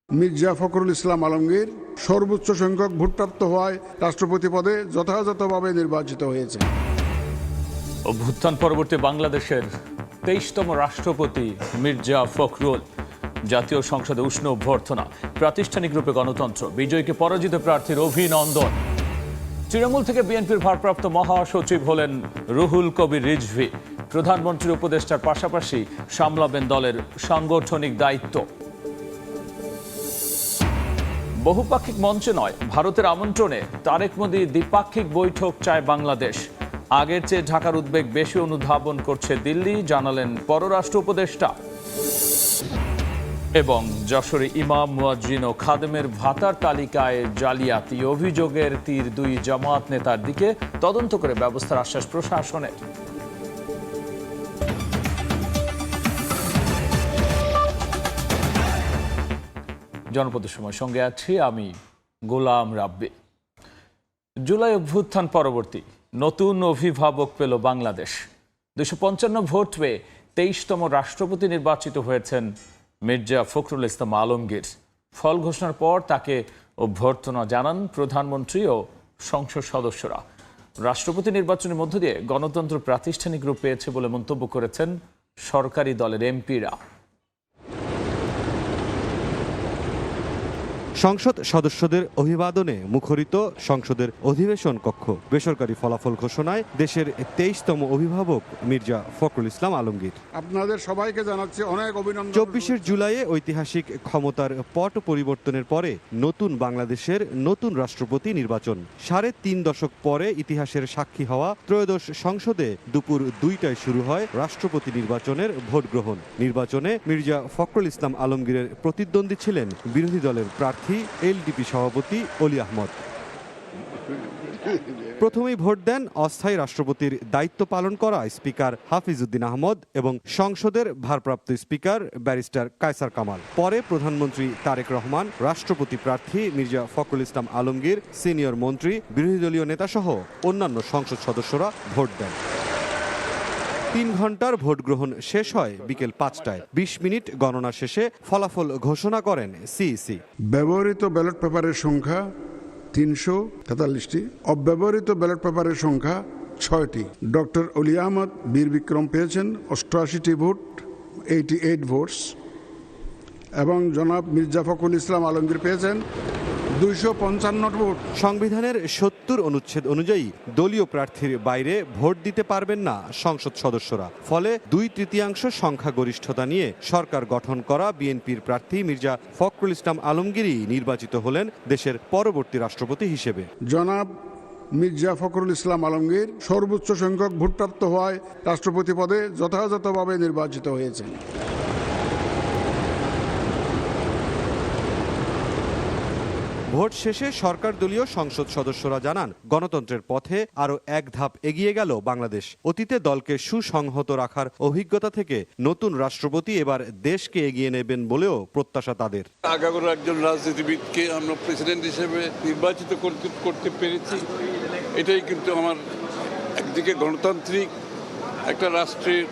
মির্জা ফখরুল ইসলাম আলমগীর সর্বোচ্চ সংখ্যক ভোটপ্রাপ্ত হওয়ায় রাষ্ট্রপতি পদে যথাযথভাবে নির্বাচিত হয়েছে। অভ্যুত্থান পরবর্তী বাংলাদেশের 23তম রাষ্ট্রপতি মির্জা ফখরুল। জাতীয় সংসদে উষ্ণ অভ্যর্থনা, প্রাতিষ্ঠানিক রূপে গণতন্ত্র, বিজয়ীকে পরাজিত প্রার্থীর অভিনন্দন। তৃণমূল থেকে বিএনপির ভারপ্রাপ্ত মহাসচিব হলেন রুহুল কবির রিজভী। প্রধানমন্ত্রীর উপদেষ্টার পাশাপাশি সামলাবেন দলের সাংগঠনিক দায়িত্ব। বহুপাক্ষিক মঞ্চে নয়, ভারতের আমন্ত্রণে তারেক মোদি দ্বিপাক্ষিক বৈঠক চায় বাংলাদেশ। আগের চেয়ে ঢাকার উদ্বেগ বেশি অনুধাবন করছে দিল্লি, জানালেন পররাষ্ট্র উপদেষ্টা। এবং যশোরে ইমাম, মুয়াজ্জিন ও খাদেমের ভাতার তালিকায় জালিয়াতি অভিযোগের তীর দুই জামায়াত নেতার দিকে, তদন্ত করে ব্যবস্থার আশ্বাস প্রশাসনের। জনপদের সময় সঙ্গে আছি আমি গোলাম রাব্বি। জুলাই অভ্যুত্থান পরবর্তী নতুন অভিভাবক পেল বাংলাদেশ। 255 ভোট পেয়ে 23তম রাষ্ট্রপতি নির্বাচিত হয়েছেন মির্জা ফখরুল ইসলাম আলমগীর। ফল ঘোষণার পর তাকে অভ্যর্থনা জানান প্রধানমন্ত্রী ও সংসদ সদস্যরা। রাষ্ট্রপতি নির্বাচনের মধ্য দিয়ে গণতন্ত্র প্রাতিষ্ঠানিক রূপ পেয়েছে বলে মন্তব্য করেছেন সরকারি দলের এমপিরা। সংসদ সদস্যদের অভিবাদনে মুখরিত সংসদের অধিবেশন কক্ষ। বেসরকারি ফলাফল ঘোষণায় দেশের 23তম অভিভাবক মির্জা ফখরুল ইসলাম আলমগীর। আপনাদের সবাইকে জানাচ্ছি অনেক অভিনন্দন। 24 জুলাইয়ে ঐতিহাসিক ক্ষমতার পট পরিবর্তনের পরে নতুন বাংলাদেশের নতুন রাষ্ট্রপতি নির্বাচন। 3.5 দশক পরে ইতিহাসের সাক্ষী হওয়া ত্রয়োদশ সংসদে দুপুর 2টায় শুরু হয় রাষ্ট্রপতি নির্বাচনের ভোট গ্রহণ। নির্বাচনে মির্জা ফখরুল ইসলাম আলমগীরের প্রতিদ্বন্দ্বী ছিলেন বিরোধী দলের প্রার্থী এলডিপি সভাপতি অলি আহমদ। প্রথমেই ভোট দেন অস্থায়ী রাষ্ট্রপতির দায়িত্ব পালন করা স্পিকার হাফিজউদ্দিন আহমদ এবং সংসদের ভারপ্রাপ্ত স্পিকার ব্যারিস্টার কায়সার কামাল। পরে প্রধানমন্ত্রী তারেক রহমান, রাষ্ট্রপতি প্রার্থী মির্জা ফখরুল ইসলাম আলমগীর, সিনিয়র মন্ত্রী, বিরোধী দলীয় নেতাসহ অন্যান্য সংসদ সদস্যরা ভোট দেন। 3 ঘন্টার ভোট গ্রহণ শেষ হয় বিকেল 5টায়। 20 মিনিট গণনা শেষে ফলাফল ঘোষণা করেন সিইসি। ব্যবহৃত ব্যালট পেপারের সংখ্যা 343টি, অব্যবহৃত ব্যালট পেপারের সংখ্যা 6টি। ডক্টর অলি আহমদ বীর বিক্রম পেয়েছেন 88টি ভোট, 88 ভোটস, এবং জনাব মির্জা ফখরুল ইসলাম আলমগীর পেয়েছেন 255 ভোট। সংবিধানের 70 অনুচ্ছেদ অনুযায়ী দলীয় প্রার্থীর বাইরে ভোট দিতে পারবেন না সংসদ সদস্যরা। ফলে 2/3 সংখ্যাগরিষ্ঠতা নিয়ে সরকার গঠন করা বিএনপির প্রার্থী মির্জা ফখরুল ইসলাম আলমগীরই নির্বাচিত হলেন দেশের পরবর্তী রাষ্ট্রপতি হিসেবে। জনাব মির্জা ফখরুল ইসলাম আলমগীর সর্বোচ্চ সংখ্যক ভোটপ্রাপ্ত হওয়ায় রাষ্ট্রপতি পদে যথাযথভাবে নির্বাচিত হয়েছেন। ভোট শেষে সরকার দলীয় সংসদ সদস্যরা জানান, গণতন্ত্রের পথে আরও এক ধাপ এগিয়ে গেল বাংলাদেশ। অতীতে দলকে সুসংহত রাখার অভিজ্ঞতা থেকে নতুন রাষ্ট্রপতি এবার দেশকে এগিয়ে নেবেন বলেও প্রত্যাশা তাদের। আগাগোড়া একজন রাজনীতিবিদকে আমরা প্রেসিডেন্ট হিসেবে নির্বাচিত করতে পেরেছি। এটাই কিন্তু আমার একদিকে গণতান্ত্রিক একটা রাষ্ট্রের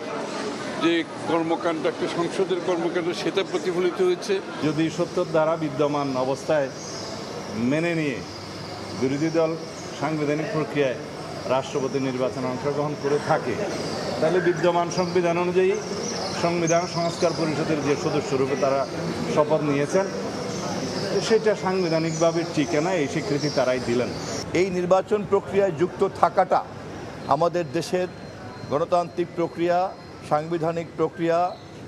যে কর্মকাণ্ড, একটা সংসদের কর্মকাণ্ড, সেটা প্রতিফলিত হয়েছে। যদি সত্যর দ্বারা বিদ্যমান অবস্থায় মেনে নিয়ে বিরোধী দল সাংবিধানিক প্রক্রিয়ায় রাষ্ট্রপতি নির্বাচনে অংশগ্রহণ করে থাকে, তাহলে বিদ্যমান সংবিধান অনুযায়ী সংবিধান সংস্কার পরিষদের যে সদস্যরূপে তারা শপথ নিয়েছেন, সেটা সাংবিধানিকভাবে টিকে না, এই স্বীকৃতি তারাই দিলেন। এই নির্বাচন প্রক্রিয়ায় যুক্ত থাকাটা আমাদের দেশের গণতান্ত্রিক প্রক্রিয়া, সাংবিধানিক প্রক্রিয়া,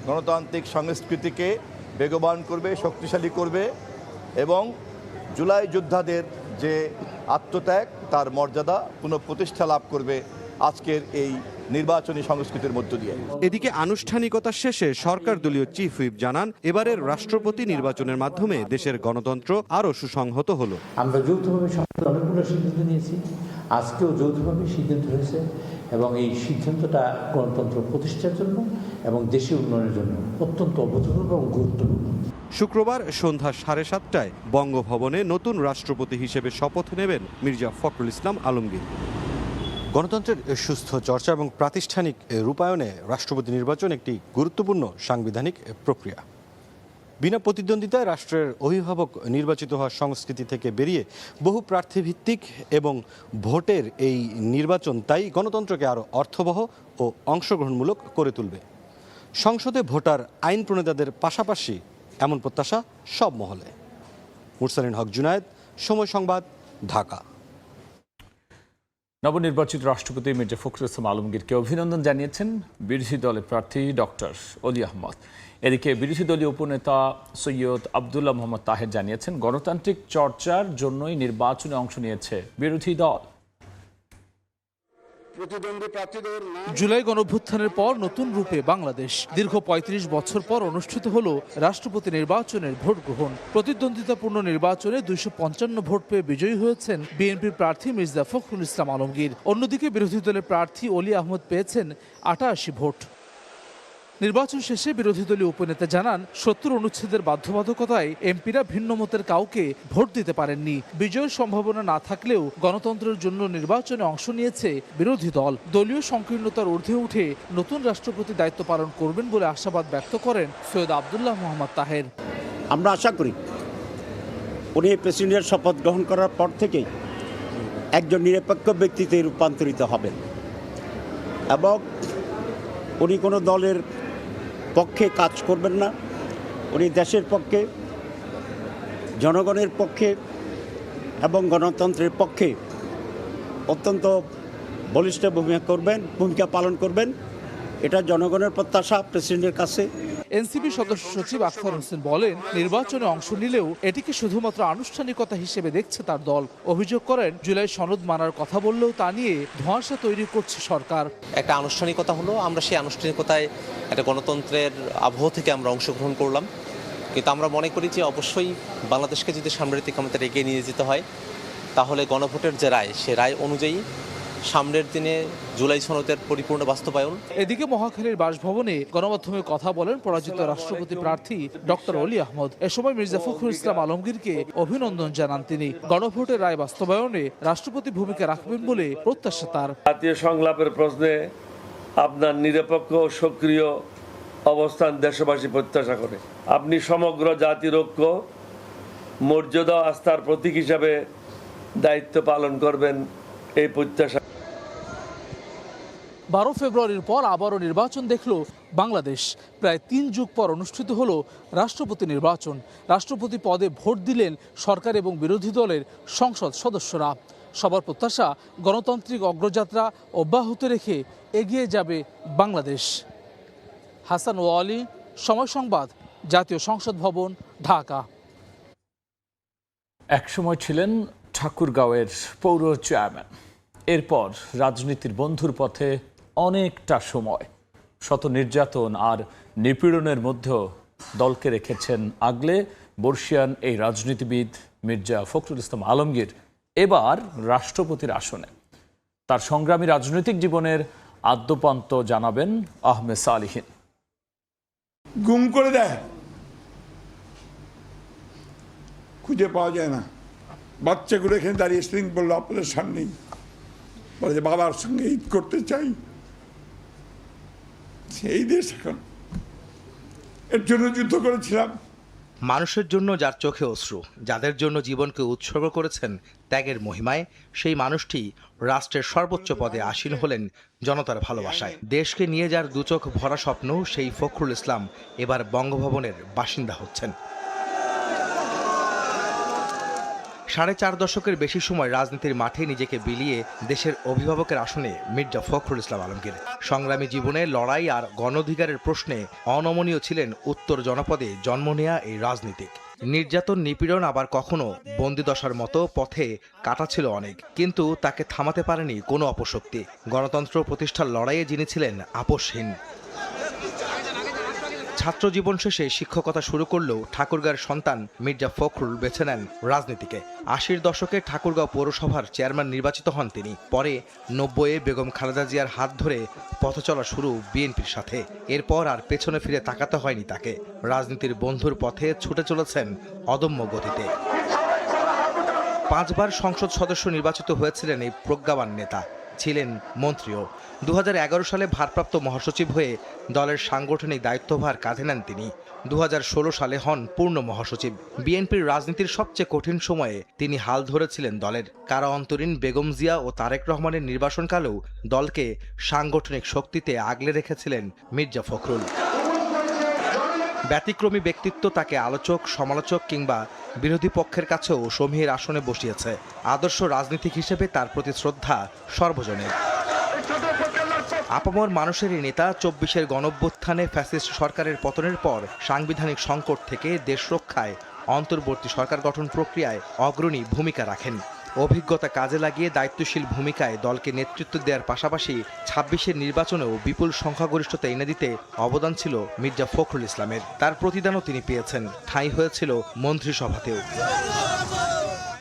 গণতান্ত্রিক সংস্কৃতিকে বেগবান করবে, শক্তিশালী করবে এবং জুলাই যোদ্ধাদের যে আত্মত্যাগ, তার মর্যাদা পুনঃপ্রতিষ্ঠা লাভ করবে আজকের এই নির্বাচনী সংস্কৃতির মধ্য দিয়ে। এদিকে আনুষ্ঠানিকতা শেষে সরকার দলীয় চিফ হুইপ জানান, এবারের রাষ্ট্রপতি নির্বাচনের মাধ্যমে দেশের গণতন্ত্র আরও সুসংহত হলো। আমরা যৌথভাবে অনেকগুলো সিদ্ধান্ত নিয়েছি, আজকেও যৌথভাবে সিদ্ধান্ত হয়েছে এবং এই সিদ্ধান্তটা গণতন্ত্র প্রতিষ্ঠার জন্য এবং দেশের উন্নয়নের জন্য অত্যন্ত অভূতপূর্ব এবং গুরুত্বপূর্ণ। শুক্রবার সন্ধ্যা 7:30টায় বঙ্গভবনে নতুন রাষ্ট্রপতি হিসেবে শপথ নেবেন মির্জা ফখরুল ইসলাম আলমগীর। গণতন্ত্রের সুস্থ চর্চা এবং প্রাতিষ্ঠানিক রূপায়ণে রাষ্ট্রপতি নির্বাচন একটি গুরুত্বপূর্ণ সাংবিধানিক প্রক্রিয়া। বিনা প্রতিদ্বন্দ্বিতায় রাষ্ট্রের অভিভাবক নির্বাচিত হওয়ার সংস্কৃতি থেকে বেরিয়ে বহু প্রার্থীভিত্তিক এবং ভোটের এই নির্বাচন তাই গণতন্ত্রকে আরও অর্থবহ ও অংশগ্রহণমূলক করে তুলবে। সংসদে ভোটার আইন প্রণেতাদের পাশাপাশি এমন প্রত্যাশা সব মহলে। মুরসালিন হক জুনায়েদ, সময় সংবাদ, ঢাকা। নবনির্বাচিত রাষ্ট্রপতি মির্জা ফখরুল ইসলাম আলমগীরকে অভিনন্দন জানিয়েছেন বিরোধী দলের প্রার্থী ডক্টর অলি আহমদ। এদিকে বিরোধী দলীয় উপনেতা সৈয়দ আবদুল্লাহ মোহাম্মদ তাহের জানিয়েছেন, গণতান্ত্রিক চর্চার জন্যই নির্বাচনে অংশ নিয়েছে বিরোধী দল। জুলাই গণঅভ্যুত্থানের পর নতুন রূপে বাংলাদেশ দীর্ঘ ৩৫ বছর পর অনুষ্ঠিত হলো রাষ্ট্রপতি নির্বাচনের ভোট গ্রহণ। প্রতিদ্বন্দ্বিতাপূর্ণ নির্বাচনে ২৫৫ ভোট পেয়ে বিজয়ী হয়েছেন বিএনপির প্রার্থী মির্জা ফখরুল ইসলাম আলমগীর। অন্যদিকে বিরোধী দলের প্রার্থী অলি আহমদ পেয়েছেন ৮৮ ভোট। নির্বাচন শেষে বিরোধী দলীয় উপনেতা জানান, ৭০ অনুচ্ছেদের বাধ্যবাধকতায় এমপিরা ভিন্ন মতের কাউকে ভোট দিতে পারেননি। বিজয়ের সম্ভাবনা না থাকলেও গণতন্ত্রের জন্য নির্বাচনে অংশ নিয়েছে বিরোধী দল। দলীয় সংকীর্ণতার ঊর্ধ্বে উঠে নতুন রাষ্ট্রপতি দায়িত্ব পালন করবেন বলে আশাবাদ ব্যক্ত করেন সৈয়দ আবদুল্লাহ মোহাম্মদ তাহের। আমরা আশা করি উনি প্রেসিডেন্টের শপথ গ্রহণ করার পর থেকেই একজন নিরপেক্ষ ব্যক্তিতে রূপান্তরিত হবেন এবং উনি কোনো দলের পক্ষে কাজ করবেন না। উনি দেশের পক্ষে, জনগণের পক্ষে এবং গণতন্ত্রের পক্ষে অত্যন্ত বলিষ্ঠ ভূমিকা পালন করবেন। এটা জনগণের প্রত্যাশা প্রেসিডেন্টের কাছে। এনসিপি সদস্য সচিব আখতার হোসেন বলেন, নির্বাচনে অংশ নিলেও এটিকে শুধুমাত্র আনুষ্ঠানিকতা হিসেবে দেখছে তার দল। অভিযোগ করেন, জুলাই সনদ মানার কথা বললেও তা নিয়ে ধোঁয়াশা তৈরি করছে সরকার। একটা আনুষ্ঠানিকতা হলো, আমরা সেই আনুষ্ঠানিকতায় একটা গণতন্ত্রের আবহ থেকে আমরা অংশগ্রহণ করলাম, কিন্তু আমরা মনে করি যে অবশ্যই বাংলাদেশকে যদি সামনের দিকে আমাদের এগিয়ে নিয়ে যেতে হয়, তাহলে গণভোটের যে রায়, সে রায় অনুযায়ী সামনের দিনে জুলাই সনদের পরিপূর্ণ বাস্তবায়ন। এদিকে মহাখালীর বাসভবনে গণমাধ্যমে কথা বলেন পরাজিত রাষ্ট্রপতি প্রার্থী ডক্টর অলি আহমদ। এ সময় মির্জা ফখরুল ইসলাম আলমগীরকে অভিনন্দন জানান তিনি। গণভোটের রায় বাস্তবায়নে রাষ্ট্রপতি ভূমিকা রাখবেন বলে প্রত্যাশা তার। জাতীয় সংলাপের প্রশ্নে আপনার নিরপেক্ষ সক্রিয় অবস্থান দেশবাসী প্রত্যাশা করে। আপনি সমগ্র জাতির ঐক্য, মর্যাদা, আস্থার প্রতীক হিসাবে দায়িত্ব পালন করবেন, এই প্রত্যাশা। ১২ ফেব্রুয়ারির পর আবারও নির্বাচন দেখল বাংলাদেশ। প্রায় ৩ যুগ পর অনুষ্ঠিত হল রাষ্ট্রপতি নির্বাচন। রাষ্ট্রপতি পদে ভোট দিলেন সরকার এবং বিরোধী দলের সংসদ সদস্যরা। সবার প্রত্যাশা, গণতান্ত্রিক অগ্রযাত্রা অব্যাহত রেখে এগিয়ে যাবে বাংলাদেশ। হাসান ওয়ালি, সময় সংবাদ, জাতীয় সংসদ ভবন, ঢাকা। একসময় ছিলেন ঠাকুরগাঁওয়ের পৌর চেয়ারম্যান। এরপর রাজনীতির বন্ধুর পথে অনেকটা সময় শত নির্যাতন আর নিপীড়নের মধ্যেও দলকে রেখেছেন আগলে। বর্ষিয়ান এই রাজনীতিবিদ মির্জা ফখরুল ইসলাম আলমগীর এবার রাষ্ট্রপতির আসনে। তার সংগ্রামী রাজনৈতিক জীবনের আদ্যোপান্ত জানাবেন আহমেদ সালিহিন। গুম করে দেয়, খুঁজে পাওয়া যায় না। বাচ্চাগুলো এখানে দাঁড়িয়ে স্প্রিং বললো আপনাদের সামনেই, বলে যে বাবার সঙ্গে ঈদ করতে চাই। সেই দেশ এখন, এর জন্য যুদ্ধ করেছিলাম। মানুষের জন্য যার চোখে অশ্রু, যাদের জন্য জীবনকে উৎসর্গ করেছেন ত্যাগের মহিমায়, সেই মানুষটি রাষ্ট্রের সর্বোচ্চ পদে আসীন হলেন জনতার ভালোবাসায়। দেশকে নিয়ে যার দুচোখ ভরা স্বপ্ন, সেই ফখরুল ইসলাম এবার বঙ্গভবনের বাসিন্দা হচ্ছেন। ৪.৫ দশকের বেশি সময় রাজনীতির মাঠে নিজেকে বিলিয়ে দেশের অভিভাবকের আসনে মির্জা ফখরুল ইসলাম আলমগীর। সংগ্রামী জীবনে লড়াই আর গণঅধিকারের প্রশ্নে অনমনীয় ছিলেন উত্তর জনপদে জন্ম নেয়া এই রাজনীতিক। নির্যাতন, নিপীড়ন, আবার কখনো বন্দিদশার মতো পথে কাটা ছিল অনেক, কিন্তু তাকে থামাতে পারেনি কোনো অপশক্তি। গণতন্ত্র প্রতিষ্ঠার লড়াইয়ে যিনি ছিলেন আপোষহীন। ছাত্র জীবন শেষে শিক্ষকতা শুরু করলেও ঠাকুরগাঁওয়ের সন্তান মির্জা ফখরুল বেছে নেন রাজনীতিকে। ৮০ দশকে ঠাকুরগাঁও পৌরসভার চেয়ারম্যান নির্বাচিত হন তিনি। পরে ৯০-এ বেগম খালেদা জিয়ার হাত ধরে পথ চলা শুরু বিএনপির সাথে। এরপর আর পেছনে ফিরে তাকাতে হয়নি তাকে। রাজনীতির বন্ধুর পথে ছুটে চলেছেন অদম্য গতিতে। ৫ বার সংসদ সদস্য নির্বাচিত হয়েছিলেন এই প্রজ্ঞাবান নেতা। ছিলেন মন্ত্রীও। 2011 সালে ভারপ্রাপ্ত মহাসচিব হয়ে দলের সাংগঠনিক দায়িত্বভার কাঁধে নেন তিনি। 2016 সালে হন পূর্ণ মহাসচিব। বিএনপির রাজনীতির সবচেয়ে কঠিন সময়ে তিনি হাল ধরেছিলেন দলের। কারা অন্তরীণ বেগম জিয়া ও তারেক রহমানের নির্বাসনকালেও দলকে সাংগঠনিক শক্তিতে আগলে রেখেছিলেন মির্জা ফখরুল। ব্যতিক্রমী ব্যক্তিত্ব তাকে আলোচক, সমালোচক কিংবা বিরোধী পক্ষের কাছেও সমীহের আসনে বসিয়েছে। আদর্শ রাজনীতিক হিসেবে তার প্রতি শ্রদ্ধা সর্বজনের। আপামর মানুষের এই নেতা 24-এর গণঅভ্যুত্থানে ফ্যাসিস্ট সরকারের পতনের পর সাংবিধানিক সংকট থেকে দেশ রক্ষায় অন্তর্বর্তী সরকার গঠন প্রক্রিয়ায় অগ্রণী ভূমিকা রাখেন। অভিজ্ঞতা কাজে লাগিয়ে দায়িত্বশীল ভূমিকায় দলকে নেতৃত্ব দেওয়ার পাশাপাশি 26-এর নির্বাচনেও বিপুল সংখ্যাগরিষ্ঠতা এনে দিতে অবদান ছিল মির্জা ফখরুল ইসলামের। তার প্রতিদানও তিনি পেয়েছেন, ঠাঁই হয়েছিল মন্ত্রিসভাতেও।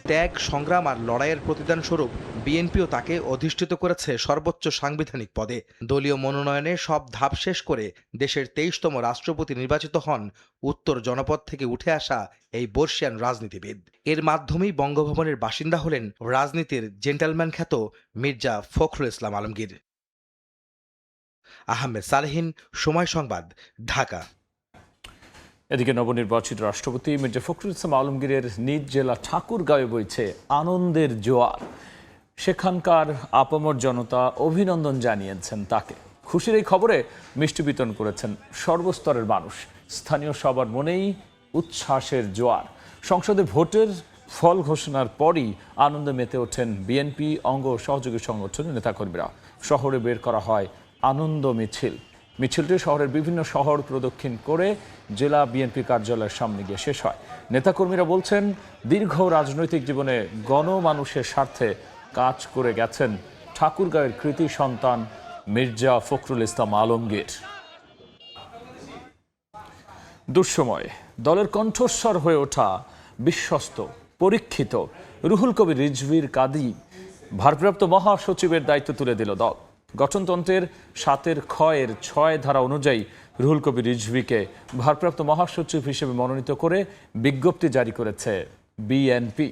ত্যাগ, সংগ্রাম আর লড়াইয়ের প্রতিদান স্বরূপ বিএনপিও তাকে অধিষ্ঠিত করেছে সর্বোচ্চ সাংবিধানিক পদে। দলীয় মনোনয়নে সব ধাপ শেষ করে দেশের 23তম রাষ্ট্রপতি নির্বাচিত হন উত্তর জনপদ থেকে উঠে আসা এই বর্ষিয়ান রাজনীতিবিদ। এর মাধ্যমেই বঙ্গভবনের বাসিন্দা হলেন রাজনীতির জেন্টালম্যান খ্যাত মির্জা ফখরুল ইসলাম আলমগীর। আহমেদ সালেহীন, সময় সংবাদ, ঢাকা। এদিকে নবনির্বাচিত রাষ্ট্রপতি মির্জা ফখরুল ইসলাম আলমগীরের নিজ জেলা ঠাকুরগাঁওয়ে বইছে আনন্দের জোয়ার। সেখানকার আপামর জনতা অভিনন্দন জানিয়েছেন তাকে। খুশির এই খবরে মিষ্টি বিতরণ করেছেন সর্বস্তরের মানুষ। স্থানীয় সবার মনেই উচ্ছ্বাসের জোয়ার। সংসদে ভোটের ফল ঘোষণার পরই আনন্দে মেতে ওঠেন বিএনপি অঙ্গ সহযোগী সংগঠনের নেতাকর্মীরা। শহরে বের করা হয় আনন্দ মিছিল। মিছিলটি শহরের বিভিন্ন শহর প্রদক্ষিণ করে জেলা বিএনপি কার্যালয়ের সামনে গিয়ে শেষ হয়। নেতাকর্মীরা বলছেন, দীর্ঘ রাজনৈতিক জীবনে গণমানুষের স্বার্থে কাজ করে গেছেন ঠাকুরগাঁওয়ের কৃতি সন্তান মির্জা ফখরুল ইসলাম আলমগীর। দুঃসময়ে দলের কণ্ঠস্বর হয়ে ওঠা বিশ্বস্ত, পরীক্ষিত রুহুল কবির রিজভীর কাঁধে ভারপ্রাপ্ত মহাসচিবের দায়িত্ব তুলে দিল দল। গঠনতন্ত্রের 7-এর খ-এর 6 ধারা অনুযায়ী রুহুল কবির রিজভীকে ভারপ্রাপ্ত মহাসচিব হিসেবে মনোনীত করে বিজ্ঞপ্তি জারি করেছে বিএনপি।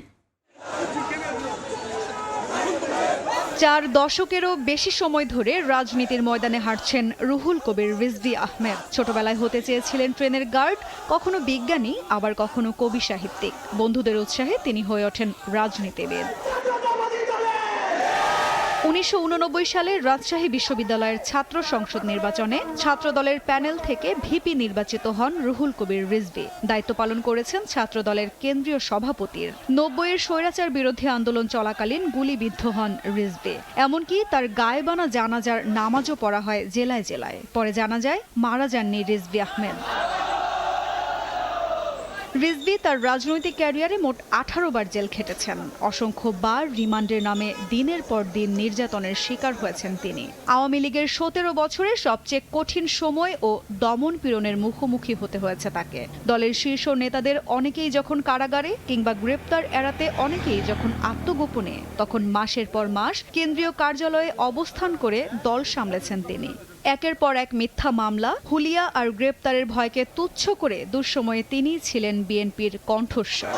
4 দশকেরও বেশি সময় ধরে রাজনীতির ময়দানে হাঁটছেন রুহুল কবির রিজভী আহমেদ। ছোটবেলায় হতে চেয়েছিলেন ট্রেনের গার্ড, কখনো বিজ্ঞানী, আবার কখনো কবি সাহিত্যিক। বন্ধুদের উৎসাহে তিনি হয়ে ওঠেন রাজনীতিবিদ। 1989 সালে রাজশাহী বিশ্ববিদ্যালয়ের ছাত্র সংসদ নির্বাচনে ছাত্রদলের প্যানেল থেকে ভিপি নির্বাচিত হন রুহুল কবির রিজভী। দায়িত্ব পালন করেছেন ছাত্রদলের কেন্দ্রীয় সভাপতির। 90-এর স্বৈরাচার বিরোধী আন্দোলন চলাকালীন গুলিবিদ্ধ হন রিজভী। এমনকি তার গায়েবানা জানাজার নামাজও পড়া হয় জেলায় জেলায়। পরে জানা যায় মারা যাননি রিজভী আহমেদ। রিজভী তার রাজনৈতিক ক্যারিয়ারে মোট 18 বার জেল খেটেছেন। অসংখ্য বার রিমান্ডের নামে দিনের পর দিন নির্যাতনের শিকার হয়েছেন তিনি। আওয়ামী লীগের 17 বছরের সবচেয়ে কঠিন সময় ও দমন পীড়নের মুখোমুখি হতে হয়েছে তাকে। দলের শীর্ষ নেতাদের অনেকেই যখন কারাগারে কিংবা গ্রেপ্তার এড়াতে অনেকেই যখন আত্মগোপনে, তখন মাসের পর মাস কেন্দ্রীয় কার্যালয়ে অবস্থান করে দল সামলেছেন তিনি। একের পর এক মিথ্যা মামলা, হুলিয়া আর গ্রেপ্তারের ভয়কে তুচ্ছ করে দুঃসময়ে তিনিই ছিলেন বিএনপির কণ্ঠস্বর।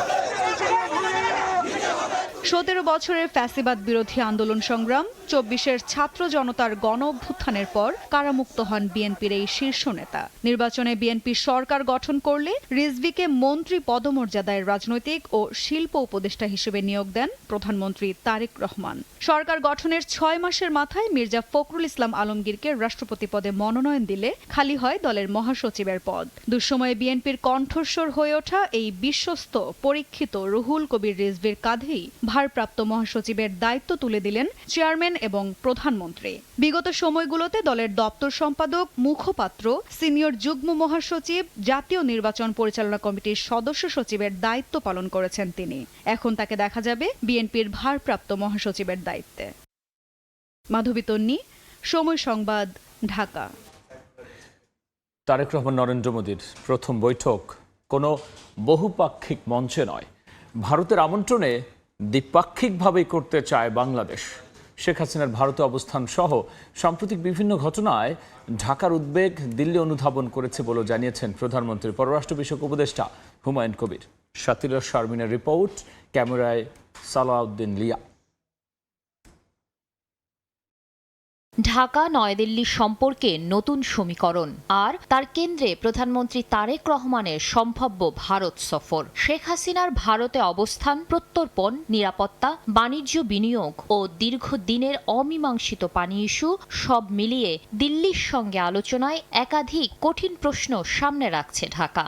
17 বছরের ফ্যাসিবাদ বিরোধী আন্দোলন সংগ্রাম, 24-এর ছাত্র জনতার গণ অভ্যুত্থানের পর কারামুক্ত হন বিএনপির এই শীর্ষ নেতা। নির্বাচনে বিএনপি সরকার গঠন করলে রিজভীকে মন্ত্রী পদমর্যাদায় রাজনৈতিক ও শিল্প উপদেষ্টা হিসেবে নিয়োগ দেন প্রধানমন্ত্রী তারেক রহমান। সরকার গঠনের 6 মাসের মাথায় মির্জা ফখরুল ইসলাম আলমগীরকে রাষ্ট্রপতি পদে মনোনয়ন দিলে খালি হয় দলের মহাসচিবের পদ। দুঃসময়ে বিএনপির কণ্ঠস্বর হয়ে ওঠা এই বিশ্বস্ত, পরীক্ষিত রুহুল কবির রিজভীর কাঁধেই ভারপ্রাপ্ত মহাসচিবের দায়িত্ব তুলে দিলেন চেয়ারম্যান এবং প্রধানমন্ত্রী। বিগত সময়গুলোতে দলের দপ্তর সম্পাদক, মুখপাত্র, সিনিয়র যুগ্ম মহাসচিব, জাতীয় নির্বাচন পরিচালনা কমিটির সদস্য সচিবের দায়িত্ব পালন করেছেন তিনি। এখন তাকে দেখা যাবে বিএনপির ভারপ্রাপ্ত মহাসচিবের দায়িত্বে। মাধবী তন্নি, সময় সংবাদ, ঢাকা। তারেক রহমান নরেন্দ্র মোদীর প্রথম বৈঠক কোনো বহুপাক্ষিক মঞ্চে নয়, ভারতের আমন্ত্রণে দ্বিপাক্ষিকভাবেই করতে চায় বাংলাদেশ। শেখ হাসিনার ভারতে অবস্থান সহ সাম্প্রতিক বিভিন্ন ঘটনায় ঢাকার উদ্বেগ দিল্লি অনুধাবন করেছে বলেও জানিয়েছেন প্রধানমন্ত্রীর পররাষ্ট্র বিষয়ক উপদেষ্টা হুমায়ুন কবির। শাতিরা শারমিনের রিপোর্ট, ক্যামেরায় সালাউদ্দিন লিয়া। ঢাকা নয়াদিল্লি সম্পর্কে নতুন সমীকরণ আর তার কেন্দ্রে প্রধানমন্ত্রী তারেক রহমানের সম্ভাব্য ভারত সফর। শেখ হাসিনার ভারতে অবস্থান, প্রত্যর্পণ, নিরাপত্তা, বাণিজ্য, বিনিয়োগ ও দীর্ঘদিনের অমীমাংসিত পানি ইস্যু সব মিলিয়ে দিল্লির সঙ্গে আলোচনায় একাধিক কঠিন প্রশ্ন সামনে রাখছে ঢাকা।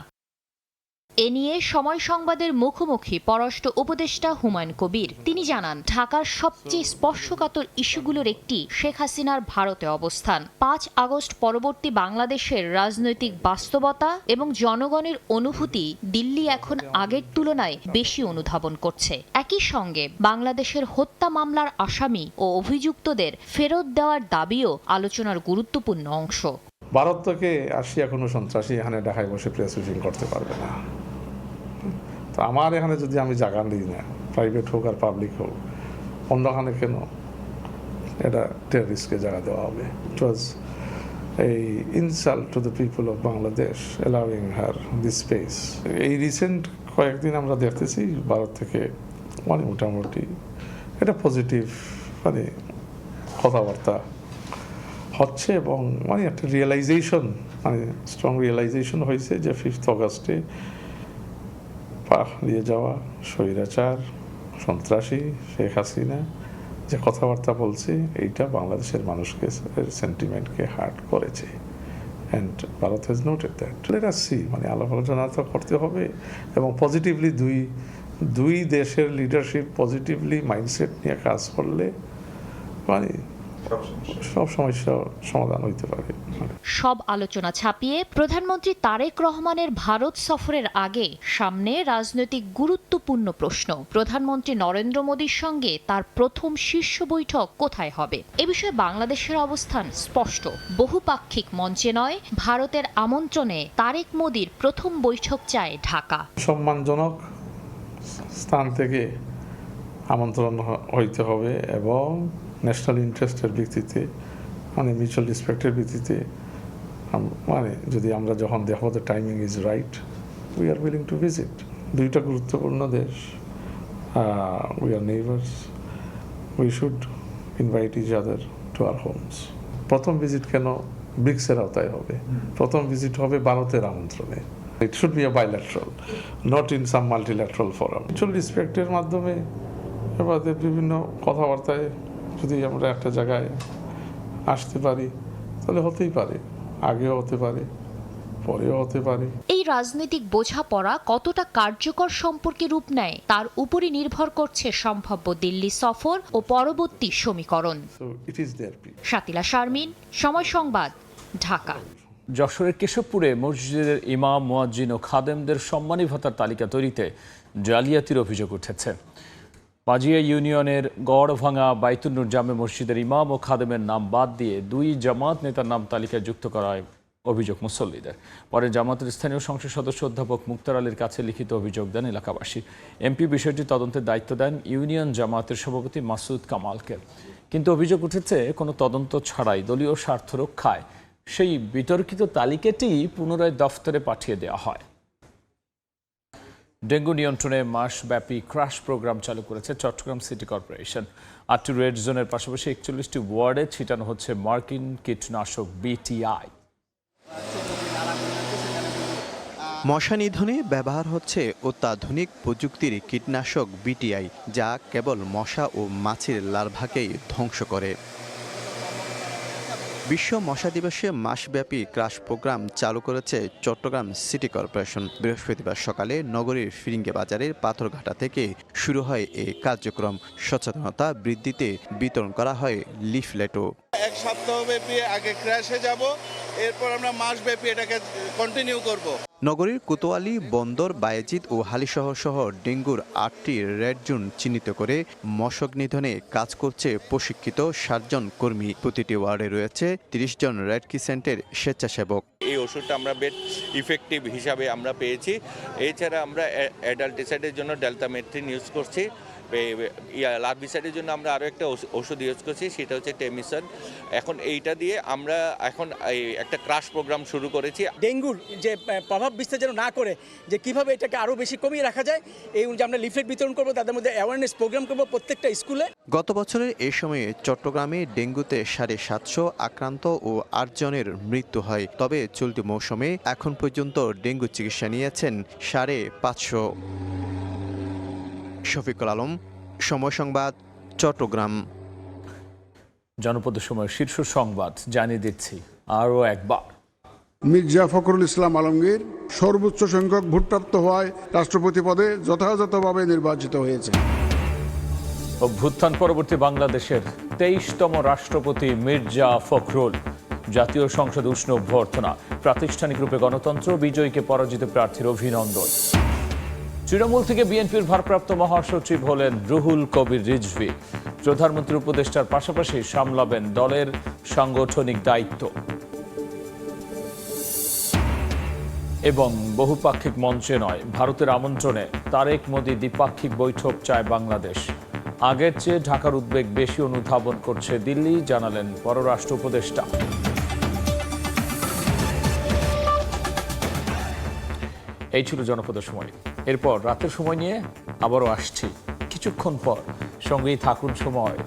এ নিয়ে সময় সংবাদের মুখোমুখি পররাষ্ট্র উপদেষ্টা হুমায়ুন কবির। তিনি জানান, ঢাকার সবচেয়ে স্পর্শকাতর ইস্যুগুলোর একটি শেখ হাসিনার ভারতে অবস্থান। 5 আগস্ট পরবর্তী বাংলাদেশের রাজনৈতিক বাস্তবতা এবং জনগণের অনুভূতি দিল্লি এখন আগের তুলনায় বেশি অনুধাবন করছে। একই সঙ্গে বাংলাদেশের হত্যা মামলার আসামি ও অভিযুক্তদের ফেরত দেওয়ার দাবিও আলোচনার গুরুত্বপূর্ণ অংশ। ভারত থেকে আসিয়া কোনো সন্ত্রাসী এখানে ঢাকায় বসে প্রেস ব্রিফিং করতে পারবে না। তো আমার এখানে যদি আমি জায়গা দিই না, প্রাইভেট হোক আর পাবলিক হোক, অন্যখানে কেন এটা টেররিস্টকে জায়গা দেওয়া হবে? ইট ওয়াজ এই insult to the people of Bangladesh allowing her this space. এই রিসেন্ট কয়েকদিন আমরা দেখতেছি ভারত থেকে মানে মোটামুটি এটা পজিটিভ মানে কথাবার্তা হচ্ছে এবং মানে একটা রিয়েলাইজেশন, মানে স্ট্রং রিয়েলাইজেশন হয়েছে যে 5 অগাস্টে পালিয়ে যাওয়া স্বৈরাচার সন্ত্রাসী শেখ হাসিনা যে কথাবার্তা বলছে এইটা বাংলাদেশের মানুষকে সেন্টিমেন্টকে হার্ট করেছে। And Bharat has noted that. Let us see, মানে আলাপ আলোচনা তো করতে হবে এবং পজিটিভলি দুই দেশের লিডারশিপ পজিটিভলি মাইন্ডসেট নিয়ে কাজ করলে মানে সব সমস্যার সমাধান হইতে পারে। সব আলোচনা ছাপিয়ে প্রধানমন্ত্রী তারেক রহমানের ভারত সফরের আগে সামনে রাজনৈতিক গুরুত্বপূর্ণ প্রশ্ন। প্রধানমন্ত্রী নরেন্দ্র মোদীর সঙ্গে তার প্রথম শীর্ষ বৈঠক কোথায় হবে? এ বিষয়ে বাংলাদেশের অবস্থান স্পষ্ট। বহুপাক্ষিক মঞ্চে নয়, ভারতের আমন্ত্রণে তারেক মোদীর প্রথম বৈঠক চায় ঢাকা। সম্মানজনক স্থান থেকে আমন্ত্রণ হইতে হবে এবং ন্যাশনাল ইন্টারেস্টের ভিত্তিতে, মানে মিউচুয়াল রেসপেক্টের ভিত্তিতে, মানে যদি আমরা যখন দেখো the timing is right, we are willing to visit. দুইটা গুরুত্বপূর্ণ দেশ, we are neighbours, we should invite each other to our homes. প্রথম ভিজিট কেন ব্রিক্সের আওতায় হবে? প্রথম ভিজিট হবে ভারতের আমন্ত্রণে। It should be a bilateral, not in some multilateral forum. Mutual রেসপেক্টের মাধ্যমে এবার বিভিন্ন কথাবার্তায় যদি আমরা একটা জায়গায় আসতে পারি তাহলে হতেই পারে, আগেও হতে পারে, পরেও হতে পারে। এই রাজনৈতিক বোঝাপড়া কতটা কার্যকর সম্পর্কে রূপ নেয় তার উপরই নির্ভর করছে সম্ভাব্য দিল্লি সফর ও পরবর্তী সমীকরণ। শাতিলা শারমিন, সময় সংবাদ, ঢাকা। যশোরের কেশবপুরে মসজিদের ইমাম, মুয়াজ্জিন ও খাদেমদের সম্মানী ভাতার তালিকা তৈরিতে জালিয়াতির অভিযোগ উঠেছে। পাজিয়া ইউনিয়নের গড়ভাঙা বাইতুন্নুর জামে মসজিদের ইমাম ও খাদেমের নাম বাদ দিয়ে 2 জামাত নেতার নাম তালিকায় যুক্ত করায় অভিযোগ মুসল্লিদের। পরে জামাতের স্থানীয় সংসদ সদস্য অধ্যাপক মুক্তার আলীর কাছে লিখিত অভিযোগ দেন এলাকাবাসী। এমপি বিষয়টি তদন্তের দায়িত্ব দেন ইউনিয়ন জামাতের সভাপতি মাসুদ কামালকে। কিন্তু অভিযোগ উঠেছে কোনো তদন্ত ছাড়াই দলীয় স্বার্থ রক্ষায় সেই বিতর্কিত তালিকাটি পুনরায় দফতরে পাঠিয়ে দেওয়া হয়। ডেঙ্গু নিয়ন্ত্রণে মাসব্যাপী ক্রাশ প্রোগ্রাম চালু করেছে চট্টগ্রাম সিটি কর্পোরেশন। 8টি রেড জোনের পাশাপাশি 41টি ওয়ার্ডে ছিটানো হচ্ছে মার্কিন কীটনাশক BTI। মশা নিধনে ব্যবহার হচ্ছে অত্যাধুনিক প্রযুক্তির কীটনাশক BTI, যা কেবল মশা ও মাছির লার্ভাকেই ধ্বংস করে। বিশ্ব মশা দিবসে মাসব্যাপী ক্রাশ প্রোগ্রাম চালু করেছে চট্টগ্রাম সিটি কর্পোরেশন। বৃহস্পতিবার সকালে নগরীর ফিরিঙ্গি বাজারের পাথরঘাটা থেকে শুরু হয় এই কার্যক্রম। সচেতনতা বৃদ্ধিতে বিতরণ করা হয় লিফলেটও। 1 সপ্তাহব্যাপী আগে ক্র্যাশে যাব, এরপর আমরা মাসব্যাপী এটাকে কন্টিনিউ করব। নগরীর কোতোয়ালি, বন্দর, বায়েজিদ ও হালিশহর সহ ডেঙ্গুর 8টি রেড জোন চিহ্নিত করে মশক নিধনে কাজ করছে প্রশিক্ষিত 60 জন কর্মী। প্রতিটি ওয়ার্ডে রয়েছে 30 জন রেড ক্রিসেন্টের স্বেচ্ছাসেবক। এই ওষুধটা আমরা বেড ইফেক্টিভ হিসাবে আমরা পেয়েছি। এছাড়া আমরা অ্যাডাল্টিসাইডের জন্য ডেলটামেট্রিন ইউজ করছি। লার্ভিসাইডের জন্য আমরা আরও একটা ওষুধ ইউজ করছি, সেটা হচ্ছে টেমিসন। এখন এইটা দিয়ে আমরা এখন একটা ক্রাশ প্রোগ্রাম শুরু করেছি। ডেঙ্গুর যে প্রভাব বিস্তার যেন না করে, যে কিভাবে এটাকে আরও বেশি কমিয়ে রাখা যায়, এই অনুযায়ী আমরা লিফলেট বিতরণ করবো, তাদের মধ্যে অ্যাওয়ারনেস প্রোগ্রাম করবো প্রত্যেকটা স্কুলে। গত বছরের এই সময়ে চট্টগ্রামে ডেঙ্গুতে 750 আক্রান্ত ও 8 জনের মৃত্যু হয়। তবে চলতি মৌসুমে এখন পর্যন্ত ডেঙ্গু চিকিৎসা নিয়েছেন 550। শফিকুল আলম, সময় সংবাদ, চট্টগ্রাম। জনপদের সময় শীর্ষ সংবাদ জানিয়ে দিচ্ছি আরও একবার। মির্জা ফখরুল ইসলাম আলমগীর সর্বোচ্চ সংখ্যক ভোটপ্রাপ্ত হওয়ায় রাষ্ট্রপতি পদে যথাযথভাবে নির্বাচিত হয়েছে। অভ্যুত্থান পরবর্তী বাংলাদেশের 23তম রাষ্ট্রপতি মির্জা ফখরুল। জাতীয় সংসদ উষ্ণ অভ্যর্থনা। প্রাতিষ্ঠানিক রূপে গণতন্ত্র, বিজয়ীকে পরাজিত প্রার্থীর অভিনন্দন। তৃণমূল থেকে বিএনপির ভারপ্রাপ্ত মহাসচিব হলেন রুহুল কবির রিজভী। প্রধানমন্ত্রীর উপদেষ্টার পাশাপাশি সামলাবেন দলের সাংগঠনিক দায়িত্ব। এবং বহুপাক্ষিক মঞ্চে নয়, ভারতের আমন্ত্রণে তারেক মোদি দ্বিপাক্ষিক বৈঠক চায় বাংলাদেশ। আগের চেয়ে ঢাকার উদ্বেগ বেশি অনুধাবন করছে দিল্লি, জানালেন পররাষ্ট্র উপদেষ্টা। এই ছিল জনপদের সময়। এরপর রাতের সময় নিয়ে আবারও আসছি কিছুক্ষণ পর। সঙ্গেই থাকুন সময়।